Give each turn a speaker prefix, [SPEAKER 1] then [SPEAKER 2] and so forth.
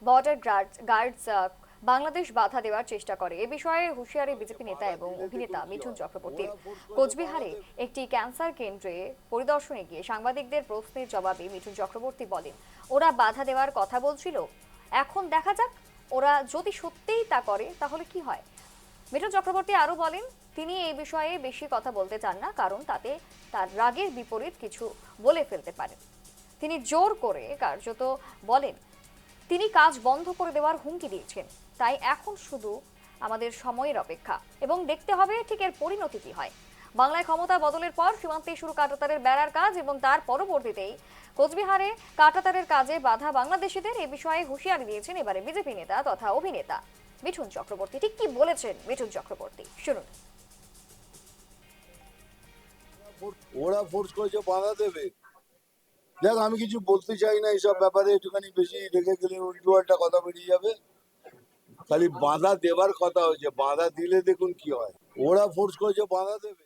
[SPEAKER 1] Border guards Bangladesh বাধা দেওয়ার চেষ্টা করে। এ বিষয়ে হুঁশিয়ারি বিজেপি নেতা এবং অভিনেতা মিঠুন চক্রবর্তী। কোচবিহারে একটি ক্যান্সার কেন্দ্রে পরিদর্শনে গিয়ে সাংবাদিকদের প্রশ্নের জবাবে মিঠুন চক্রবর্তী বলেন, ওরা বাধা দেওয়ার কথা বলছিল, এখন দেখা যাক ওরা যদি সত্যিই তা করে তাহলে কি হয়। মিঠুন চক্রবর্তী আরো বলেন, তিনি এই বিষয়ে বেশি কথা বলতে চান না, কারণ তাতে তার রাগের বিপরীত কিছু বলে ফেলতে পারেন। তিনি জোর করে কার্যত বলেন তিনি কাজ বন্ধ করে দেওয়ার হুমকি দিয়েছেন, তাই এখন শুধু আমাদের সময়ের অপেক্ষা এবং দেখতে হবে ঠিক এর পরিণতি কি হয়। বাংলায় ক্ষমতা বদলের পর সীমান্তে শুরু কাঁটাতারের বেড়ার কাজ এবং তার পরবর্তীতেই কোচবিহারে কাঁটাতারের কাজে বাধা বাংলাদেশিদের, এ বিষয়ে হুঁশিয়ারি দিয়েছেন এবারে বিজেপি নেতা তথা অভিনেতা মিঠুন চক্রবর্তী। ঠিক কি বলেছেন মিঠুন চক্রবর্তী, শুনুন।
[SPEAKER 2] ওরা ফোর্স করেছে বাধা দেবে। দেখ, আমি কিছু বলতে চাই না এইসব ব্যাপারে, একটুখানি বেশি রেখে গেলে উল্টো একটা কথা বেরিয়ে যাবে। খালি বাধা দেবার কথা হয়েছে, বাধা দিলে দেখুন কি হয়। ওরা ফোর্স করেছে বাধা দেবে।